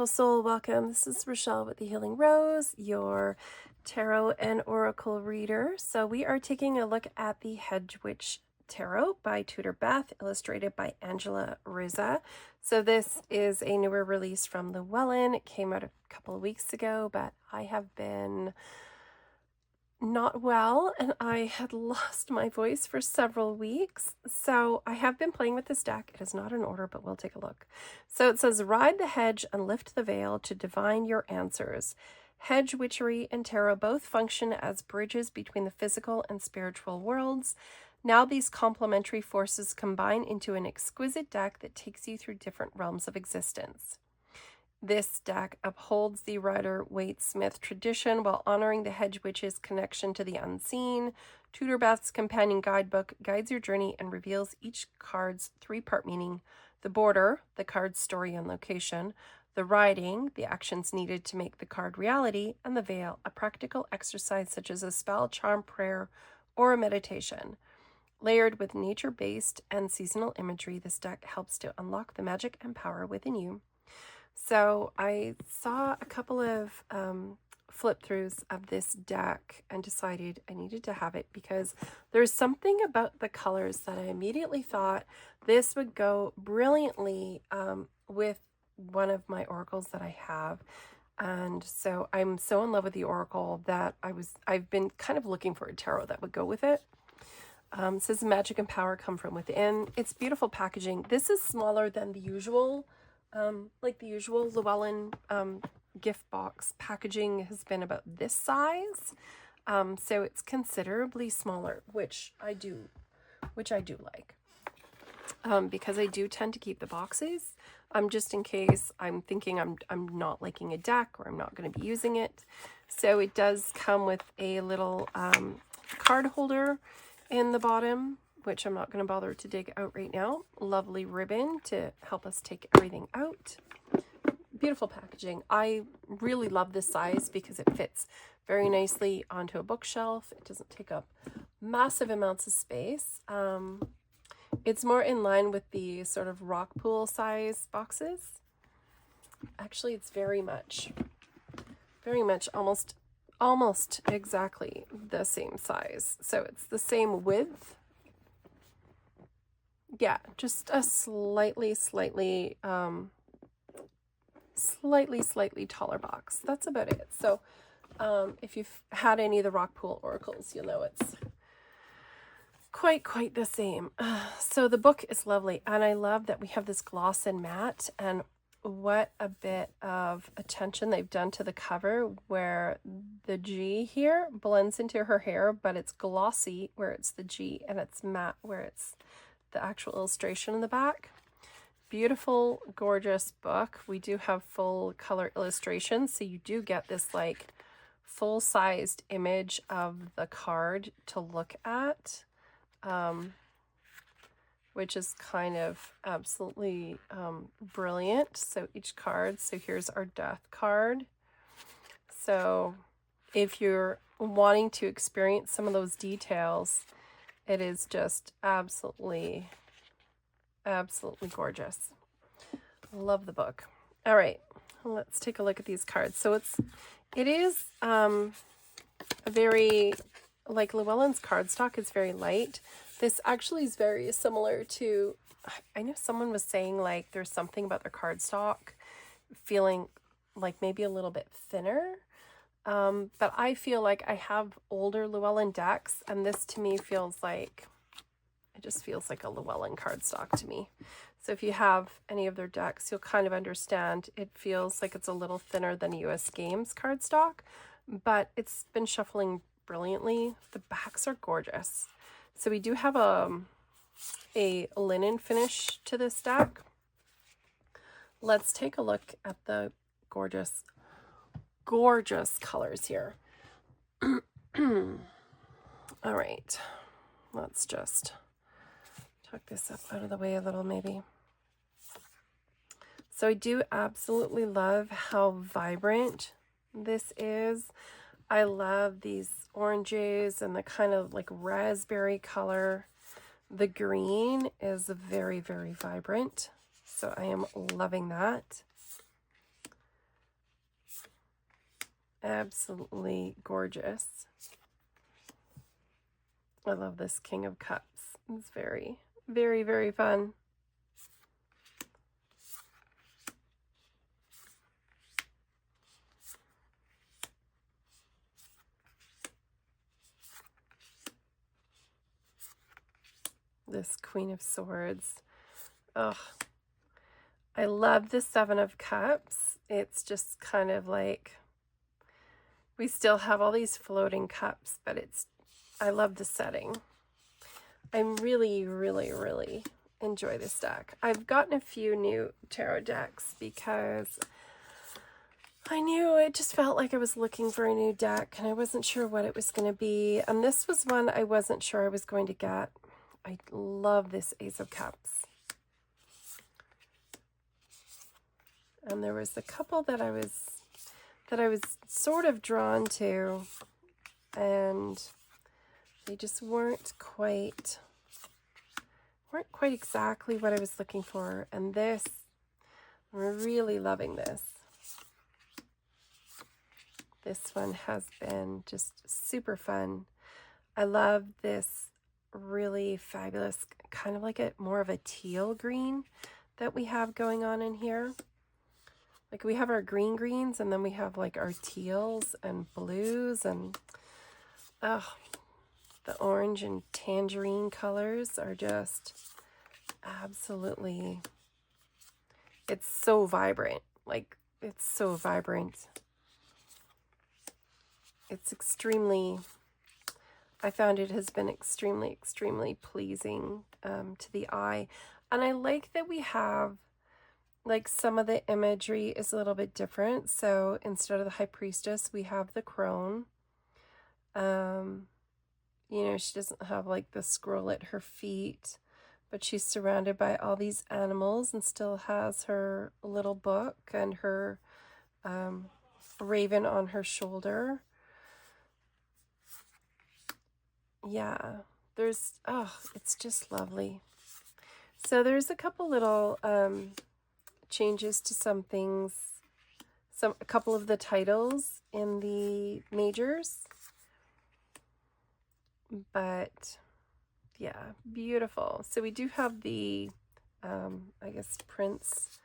Soul, welcome. This is Rochelle with the Healing Rose, your tarot and oracle reader. So we are taking a look at the Hedgewitch Tarot by Tudor Beth, illustrated by Angela Rizza. So this is a newer release from Llewellyn. It came out a couple of weeks ago, but I have been not well and I had lost my voice for several weeks, so I have been playing with this deck. It is not in order, but we'll take a look. So it says, ride the hedge and lift the veil to divine your answers. Hedge witchery and tarot both function as bridges between the physical and spiritual worlds. Now these complementary forces combine into an exquisite deck that takes you through different realms of existence. This deck upholds the Rider-Waite-Smith tradition while honoring the Hedge Witch's connection to the unseen. Tudor Beth's companion guidebook guides your journey and reveals each card's three-part meaning: the border, the card's story and location; the riding, the actions needed to make the card reality; and the veil, a practical exercise such as a spell, charm, prayer, or a meditation. Layered with nature-based and seasonal imagery, this deck helps to unlock the magic and power within you. So I saw a couple of flip throughs of this deck and decided I needed to have it because there's something about the colors that I immediately thought this would go brilliantly with one of my oracles that I have. And so I'm so in love with the oracle that I've been kind of looking for a tarot that would go with it. It says magic and power come from within. It's beautiful packaging. This is smaller than the usual. Like the usual Llewellyn gift box packaging has been about this size, so it's considerably smaller, which I do like, because I do tend to keep the boxes just in case I'm thinking I'm not liking a deck or I'm not going to be using it. So it does come with a little card holder in the bottom, which I'm not going to bother to dig out right now. Lovely ribbon to help us take everything out. Beautiful packaging. I really love this size because it fits very nicely onto a bookshelf. It doesn't take up massive amounts of space. It's more in line with the sort of rock pool size boxes. Actually, it's very much almost exactly the same size. So it's the same width. Yeah, just a slightly taller box. That's about it. So if you've had any of the rock pool oracles, you'll know it's quite the same. So the book is lovely, and I love that we have this gloss and matte, and what a bit of attention they've done to the cover, where the G here blends into her hair, but it's glossy where it's the G, and it's matte where it's the actual illustration in the back. Beautiful, gorgeous book. We do have full color illustrations, so you do get this like full-sized image of the card to look at, which is kind of absolutely brilliant. So each card, so here's our death card. So if you're wanting to experience some of those details, it is just absolutely gorgeous. Love the book. All right, let's take a look at these cards. So it is a very, like Llewellyn's cardstock is very light. This actually is very similar to, I know someone was saying like there's something about their cardstock feeling like maybe a little bit thinner. But I feel like I have older Llewellyn decks, and this to me it just feels like a Llewellyn cardstock to me. So if you have any of their decks, you'll kind of understand. It feels like it's a little thinner than US Games cardstock, but it's been shuffling brilliantly. The backs are gorgeous. So we do have a linen finish to this deck. Let's take a look at the gorgeous colors here. All right, let's just tuck this up out of the way a little maybe. So I do absolutely love how vibrant this is. I love these oranges and the kind of like raspberry color. The green is very, very vibrant. So I am loving that. Absolutely gorgeous. I love this King of Cups. It's very, very, very fun. This Queen of Swords. Ugh. I love the Seven of Cups. It's just kind of like, we still have all these floating cups, but I love the setting. I really, really, really enjoy this deck. I've gotten a few new tarot decks because I knew, it just felt like I was looking for a new deck and I wasn't sure what it was going to be. And this was one I wasn't sure I was going to get. I love this Ace of Cups. And there was a couple that I was sort of drawn to, and they just weren't quite exactly what I was looking for. And this, I'm really loving this. This one has been just super fun. I love this really fabulous, kind of like more of a teal green that we have going on in here. Like we have our greens and then we have like our teals and blues and the orange and tangerine colors are just absolutely, it's so vibrant. Like it's so vibrant. It's extremely, I found it has been extremely, extremely pleasing to the eye. And I like that we have, like, some of the imagery is a little bit different. So instead of the High Priestess, we have the crone. You know, she doesn't have like the scroll at her feet, but she's surrounded by all these animals and still has her little book and her raven on her shoulder. Yeah, there's, it's just lovely. So there's a couple little changes to some things, a couple of the titles in the majors, but yeah, beautiful. So we do have the, I guess, prince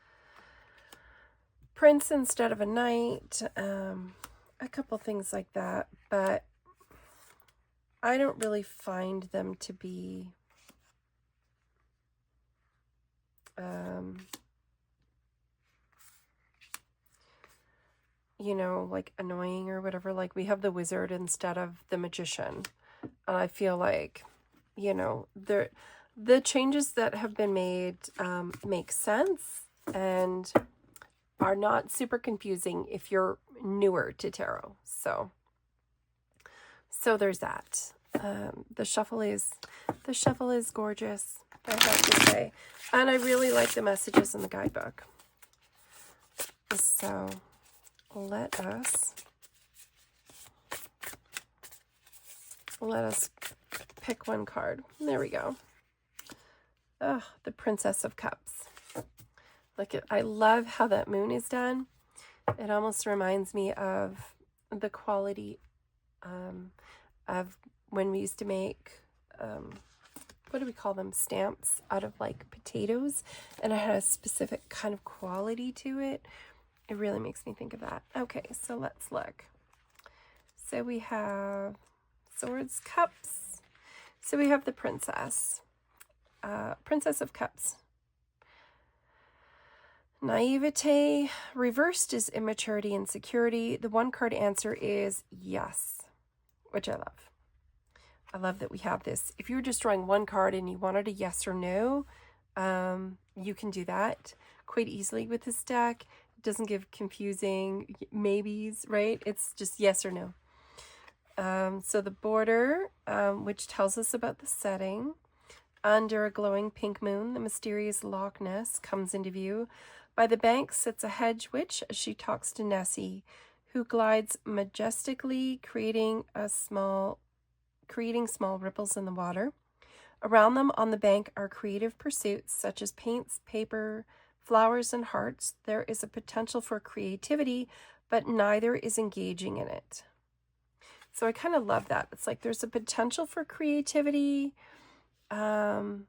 instead of a knight, a couple things like that, but I don't really find them to be you know, like annoying or whatever. Like we have the wizard instead of the magician. And I feel like, you know, the changes that have been made make sense and are not super confusing if you're newer to tarot. So there's that. The shuffle is gorgeous, I have to say. And I really like the messages in the guidebook. So let us pick one card. There we go. Oh, the Princess of Cups. Look at, I love how that moon is done. It almost reminds me of the quality of when we used to make, what do we call them? Stamps out of like potatoes. And it had a specific kind of quality to it. It really makes me think of that. Okay, so let's look. So we have Swords, Cups. So we have the Princess. Princess of Cups. Naivete. Reversed is immaturity and security. The one card answer is yes, which I love. I love that we have this. If you were just drawing one card and you wanted a yes or no, you can do that quite easily with this deck. It doesn't give confusing maybes, right? It's just yes or no. So the border, which tells us about the setting. Under a glowing pink moon, the mysterious Loch Ness comes into view. By the bank sits a hedge witch as she talks to Nessie, who glides majestically, creating small ripples in the water. Around them on the bank are creative pursuits such as paints, paper, flowers, and hearts. There is a potential for creativity, but neither is engaging in it. So I kind of love that. It's like there's a potential for creativity, and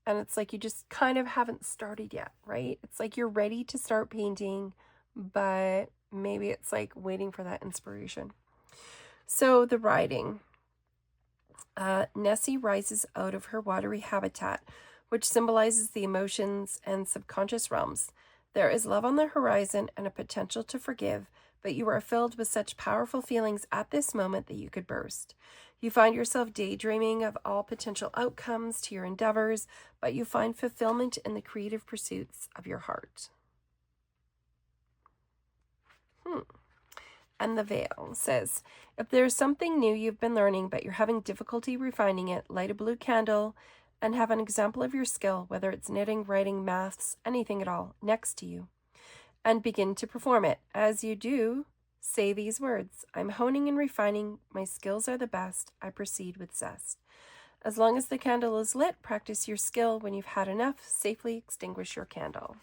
it's like you just kind of haven't started yet, right? It's like you're ready to start painting, but maybe it's like waiting for that inspiration. So the writing. Nessie rises out of her watery habitat, which symbolizes the emotions and subconscious realms. There is love on the horizon and a potential to forgive, but you are filled with such powerful feelings at this moment that you could burst. You find yourself daydreaming of all potential outcomes to your endeavors, but you find fulfillment in the creative pursuits of your heart. And the veil says, if there's something new you've been learning, but you're having difficulty refining it, light a blue candle and have an example of your skill, whether it's knitting, writing, maths, anything at all, next to you, and begin to perform it. As you do, say these words: I'm honing and refining. My skills are the best. I proceed with zest. As long as the candle is lit, practice your skill. When you've had enough, safely extinguish your candle.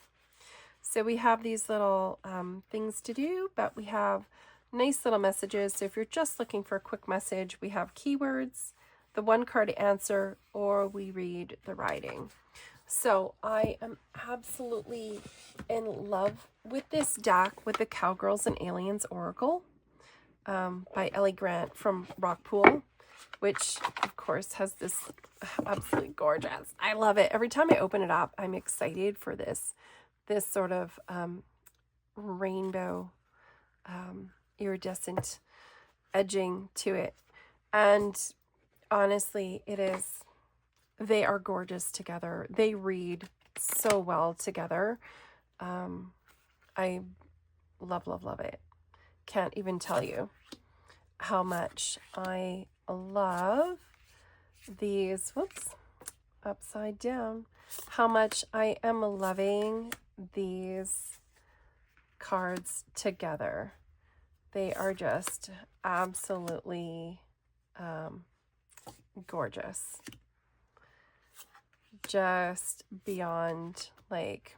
So we have these little things to do, but we have nice little messages. So if you're just looking for a quick message, we have keywords, the one card answer, or we read the writing. So I am absolutely in love with this deck, with the Cowgirls and Aliens Oracle by Ellie Grant from Rockpool, which of course has this absolutely gorgeous. I love it. Every time I open it up, I'm excited for this sort of rainbow iridescent edging to it. And honestly, they are gorgeous together. They read so well together. I love it. Can't even tell you how much I love these, upside down, how much I am loving these cards together. They are just absolutely gorgeous. Just beyond, like,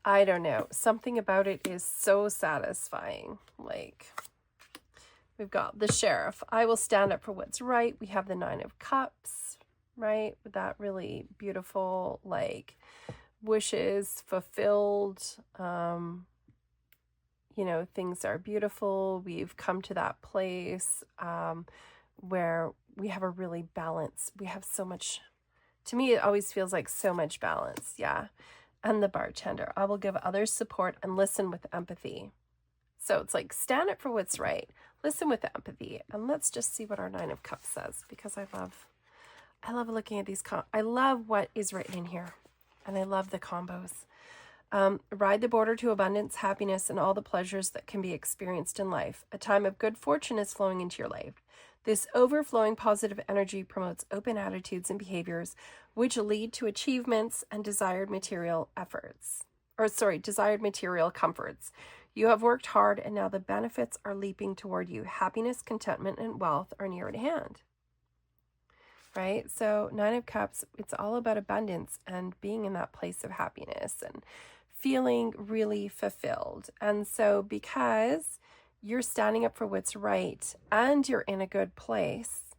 I don't know. Something about it is so satisfying. Like, we've got the Sheriff. I will stand up for what's right. We have the Nine of Cups, right? With that really beautiful, like, wishes fulfilled. Things are beautiful. We've come to that place where we have a really balance. We have so much, to me, it always feels like so much balance. Yeah. And the Bartender. I will give others support and listen with empathy. So it's like, stand up for what's right. Listen with empathy. And let's just see what our Nine of Cups says, because I love looking at these. I love what is written in here. And I love the combos. Ride the border to abundance, happiness, and all the pleasures that can be experienced in life. A time of good fortune is flowing into your life. This overflowing positive energy promotes open attitudes and behaviors, which lead to achievements and desired material comforts. You have worked hard, and now the benefits are leaping toward you. Happiness, contentment, and wealth are near at hand. Right? So Nine of Cups, it's all about abundance and being in that place of happiness and feeling really fulfilled. And so because you're standing up for what's right and you're in a good place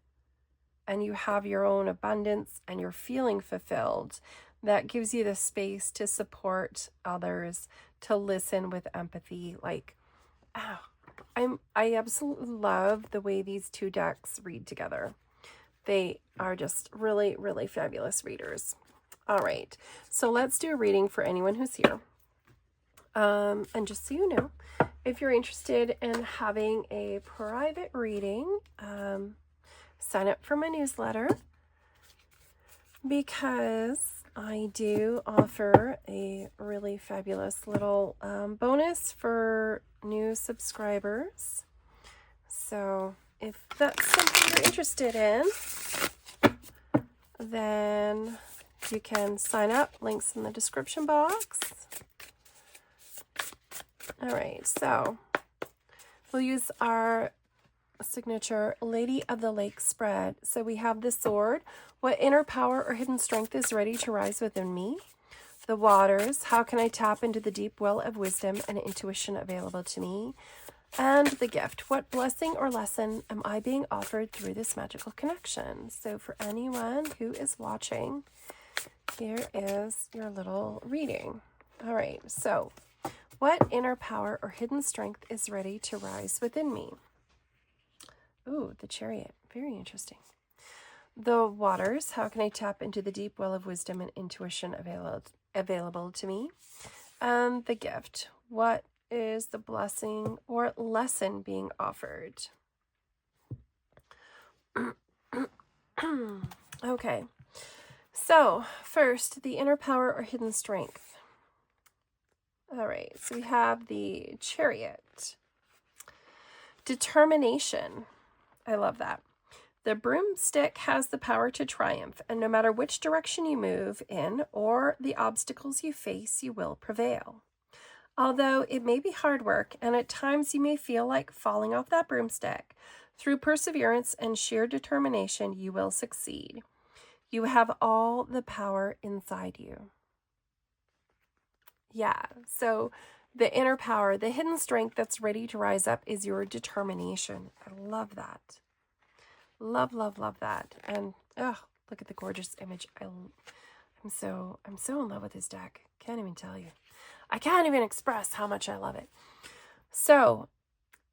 and you have your own abundance and you're feeling fulfilled, that gives you the space to support others, to listen with empathy. Like, I absolutely love the way these two decks read together. They are just really, really fabulous readers. All right, so let's do a reading for anyone who's here. And just so you know, if you're interested in having a private reading, sign up for my newsletter, because I do offer a really fabulous little bonus for new subscribers. So if that's something you're interested in, then you can sign up. Links in the description box. All right, so we'll use our signature Lady of the Lake spread. So we have the Sword. What inner power or hidden strength is ready to rise within me? The waters, how can I tap into the deep well of wisdom and intuition available to me? And the gift, what blessing or lesson am I being offered through this magical connection? So for anyone who is watching, here is your little reading. All right, so what inner power or hidden strength is ready to rise within me? Ooh, the Chariot, very interesting. The waters, how can I tap into the deep well of wisdom and intuition available to me? And the gift, what is the blessing or lesson being offered? Okay, so first, the inner power or hidden strength. All right, so we have the Chariot. Determination. I love that. The broomstick has the power to triumph, and no matter which direction you move in or the obstacles you face, you will prevail. Although it may be hard work, and at times you may feel like falling off that broomstick, through perseverance and sheer determination, you will succeed. You have all the power inside you. Yeah, so the inner power, the hidden strength that's ready to rise up is your determination. I love that. Love, love, love that. And oh, look at the gorgeous image. I'm so in love with this deck. Can't even tell you. I can't even express how much I love it. So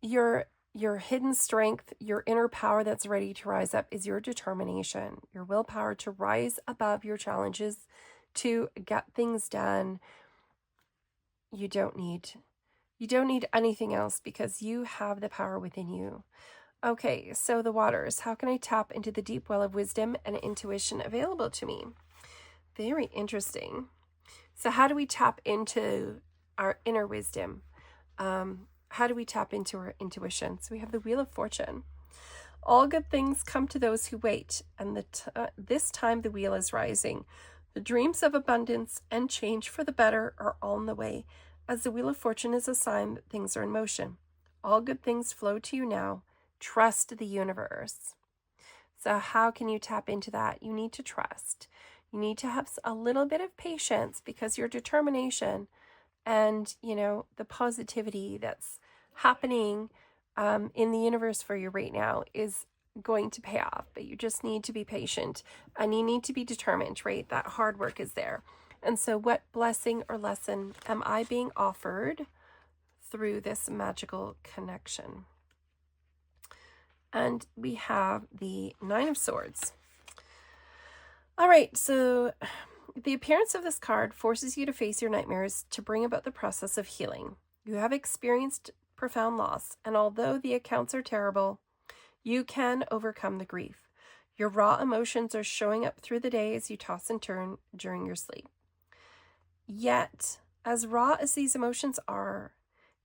your hidden strength, your inner power that's ready to rise up is your determination, your willpower to rise above your challenges, to get things done. You don't need anything else because you have the power within you. Okay, so the waters. How can I tap into the deep well of wisdom and intuition available to me? Very interesting. So how do we tap into our inner wisdom? How do we tap into our intuition? So we have the Wheel of Fortune. All good things come to those who wait, and this time the wheel is rising. The dreams of abundance and change for the better are all in the way, as the Wheel of Fortune is a sign that things are in motion. All good things flow to you now. Trust the universe. So how can you tap into that? You need to trust. You need to have a little bit of patience because your determination and, the positivity that's happening in the universe for you right now is going to pay off. But you just need to be patient and you need to be determined, right? That hard work is there. And so what blessing or lesson am I being offered through this magical connection? And we have the Nine of Swords. All right, so the appearance of this card forces you to face your nightmares to bring about the process of healing. You have experienced profound loss, and although the accounts are terrible, you can overcome the grief. Your raw emotions are showing up through the day as you toss and turn during your sleep. Yet, as raw as these emotions are,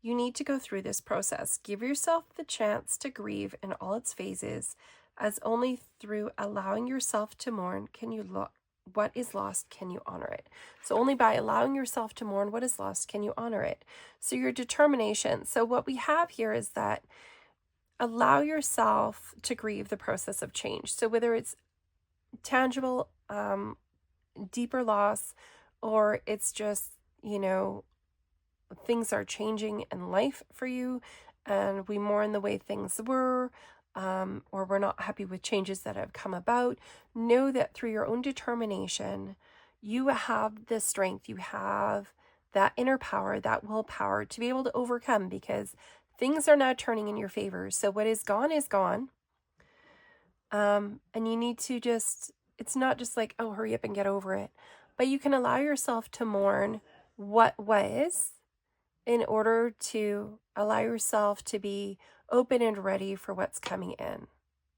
you need to go through this process. Give yourself the chance to grieve in all its phases, as only through allowing yourself to mourn can you what is lost can you honor it. So only by allowing yourself to mourn what is lost can you honor it. So your determination. So what we have here is that allow yourself to grieve the process of change. So whether it's tangible, deeper loss, or it's just, things are changing in life for you and we mourn the way things were, or we're not happy with changes that have come about, know that through your own determination, you have the strength, you have that inner power, that willpower to be able to overcome because things are now turning in your favor. So what is gone is gone. And you need to it's not just like, oh, hurry up and get over it, but you can allow yourself to mourn what was in order to allow yourself to be open and ready for what's coming in,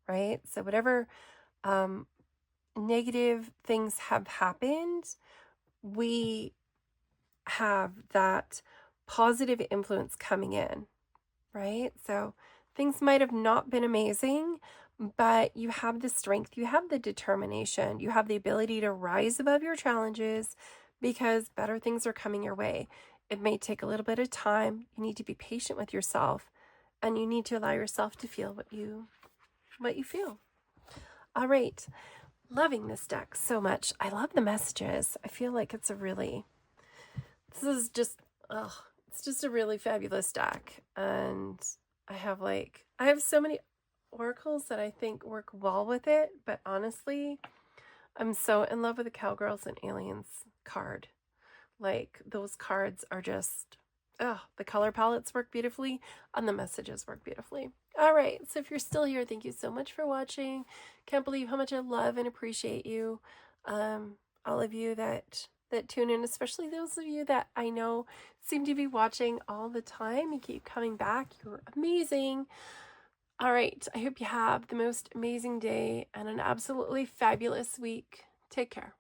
right? So whatever negative things have happened, we have that positive influence coming in, right? So things might have not been amazing, but you have the strength, you have the determination, you have the ability to rise above your challenges because better things are coming your way. It may take a little bit of time. You need to be patient with yourself and you need to allow yourself to feel what you feel. All right. Loving this deck so much. I love the messages. I feel like it's a really This is just, oh, it's just a really fabulous deck. And I have so many oracles that I think work well with it. But honestly, I'm so in love with the Cowgirls and Aliens card. Like, those cards are just, oh, the color palettes work beautifully and the messages work beautifully. All right, so if you're still here, thank you so much for watching. Can't believe how much I love and appreciate you. All of you that tune in, especially those of you that I know seem to be watching all the time and keep coming back. You're amazing. All right, I hope you have the most amazing day and an absolutely fabulous week. Take care.